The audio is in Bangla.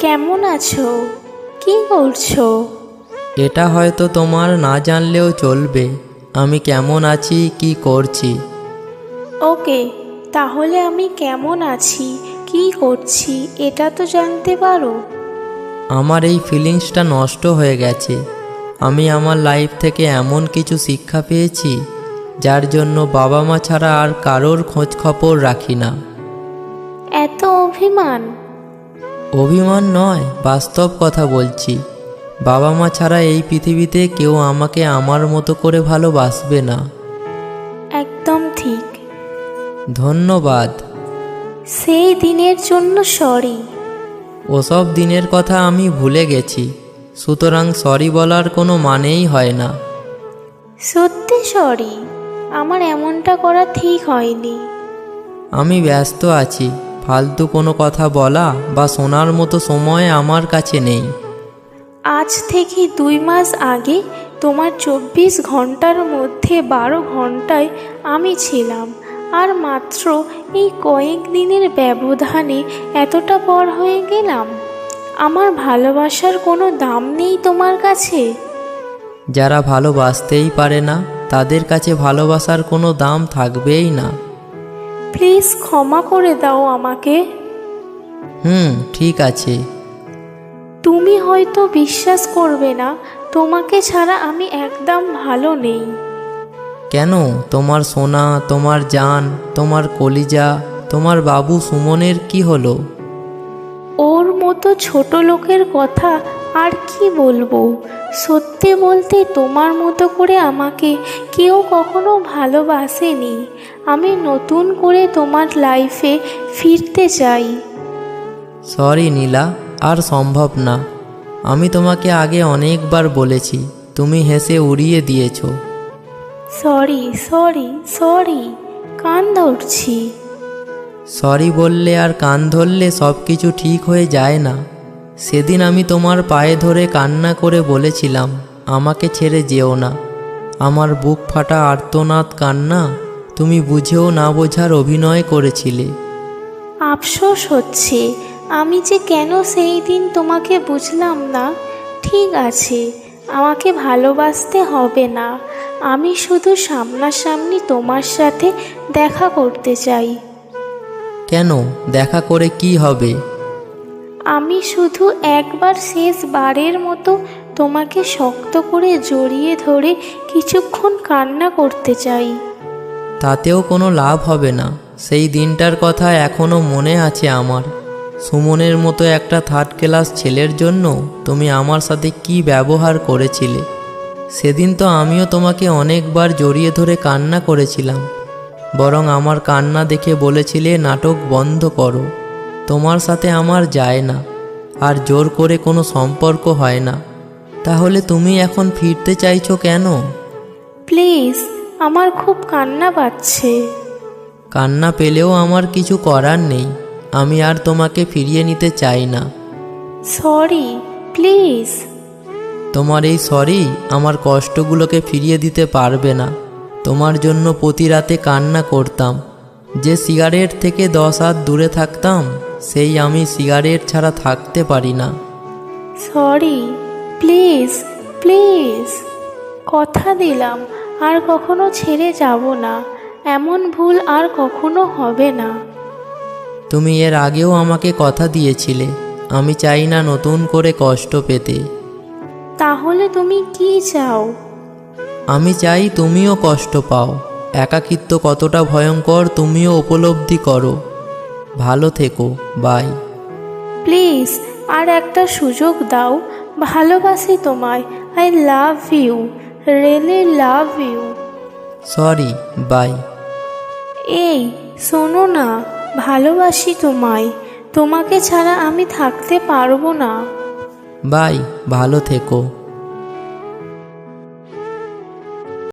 কেমন আছো? কি করছো? এটা হয়তো তোমার না জানলেও চলবে, আমি কেমন আছি, কি করছি। ওকে, তাহলে আমি কেমন আছি, কি করছি এটা তো জানতে পারো। আমার এই ফিলিংসটা নষ্ট হয়ে গেছে। আমি আমার লাইফ থেকে এমন কিছু শিক্ষা পেয়েছি যার জন্য বাবা মা ছাড়া আর কারোর খোঁজ খবর রাখি না। এত অভিমান? অভিমান নয়, বাস্তব কথা বলছি। বাবা মা ছাড়া এই পৃথিবীতে কেউ আমাকে আমার মতো করে ভালোবাসবে না। একদম ঠিক। ধন্যবাদ। সেই দিনের জন্য সরি। ওসব দিনের কথা আমি ভুলে গেছি, সুতরাং সরি বলার কোনো মানেই হয় না। সত্যি সরি, আমার এমনটা করা ঠিক হয়নি। আমি ব্যস্ত আছি, ফালতু কোনো কথা বলা বা শোনার মতো সময় আমার কাছে নেই। আজ থেকে 2 মাস আগে তোমার 24 ঘন্টার মধ্যে 12 ঘন্টায় আমি ছিলাম, আর মাত্র এই কয়েক দিনের ব্যবধানে এতটা বড় হয়ে গেলাম। আমার ভালোবাসার কোনো দাম নেই তোমার কাছে? যারা ভালোবাসতেই পারে না তাদের কাছে ভালোবাসার কোনো দাম থাকবেই না। প্লিজ ক্ষমা করে দাও আমাকে। ঠিক আছে। তুমি হয়তো বিশ্বাস করবে না, তোমাকে ছাড়া আমি একদম ভালো নেই। কেন? তোমার সোনা, তোমার জান, তোমার কলিজা, তোমার বাবু সুমনের কি হলো? ওর মতো ছোট লোকের কথা আর কি বলবো। সত্যি বলতে তোমার মতো করে আমাকে কেউ কখনো ভালোবাসেনি। আমি নতুন করে তোমার লাইফে ফিরতে চাই। সরি নীলা, আর সম্ভব না। আমি তোমাকে আগে অনেকবার বলেছি, তুমি হেসে উড়িয়ে দিয়েছো। সরি সরি সরি, কান ধরছি। সরি বললে আর কান ধরলে সব কিছু ঠিক হয়ে যায় না। সেদিন আমি তোমার পায়ে ধরে কান্না করে বলেছিলাম, আমাকে ছেড়ে যেও না। আমার বুক ফাটা আর্তনাদ কান্না তুমি বুঝেও না বোঝার অভিনয় করেছিলে। আফসোস হচ্ছে আমি যে কেন সেই দিন তোমাকে বুঝলাম না। ঠিক আছে, আমাকে ভালোবাসতে হবে না। আমি শুধু সামনাসামনি তোমার সাথে দেখা করতে চাই। কেন? দেখা করে কি হবে? আমি শুধু একবার শেষবারের মতো তোমাকে শক্ত করে জড়িয়ে ধরে কিছুক্ষণ কান্না করতে চাই। তাতেও কোনো লাভ হবে না। সেই দিনটার কথা এখনও মনে আছে আমার। সুমনের মতো একটা 3rd ক্লাস ছেলের জন্য তুমি আমার সাথে কি ব্যবহার করেছিলে। সেদিন তো আমিও তোমাকে অনেকবার জড়িয়ে ধরে কান্না করেছিলাম, বরং আমার কান্না দেখে বলেছিলে নাটক বন্ধ করো, তোমার সাথে আমার যায় না, আর জোর করে কোনো সম্পর্ক হয় না। তাহলে তুমি এখন ফিরতে চাইছো কেন? প্লিজ, আমার খুব কান্না পাচ্ছে। কান্না পেলেও আমার কিছু করার নেই। আমি আর তোমাকে ফিরিয়ে নিতে চাই না। Sorry, please. তোমার এই সরি আমার কষ্টগুলোকে ফিরিয়ে দিতে পারবে না। তোমার জন্য প্রতি রাতে কান্না করতাম। যে সিগারেট থেকে 10 হাত দূরে থাকতাম, সেই আমি সিগারেট ছাড়া থাকতে পারি না। Sorry, please please. কথা দিলাম আর কখনো ছেড়ে যাব না। এমন ভুল আর কখনো হবে না। তুমি এর আগেও আমাকে কথা দিয়েছিলে। আমি চাই না নতুন করে কষ্ট পেতে। তাহলে তুমি কি চাও? আমি চাই তুমিও কষ্ট পাও। একাকিত্ব কতটা ভয়ঙ্কর তুমিও উপলব্ধি করো। ভালো থেকো, বাই। প্লিজ, আর একটা সুযোগ দাও। ভালোবাসি তোমায়। I love you, really love you. Sorry, bye. এই শোনো না, ভালোবাসি তোমায়। তোমাকে ছাড়া আমি থাকতে পারবো না। বাই, ভালো থেকো।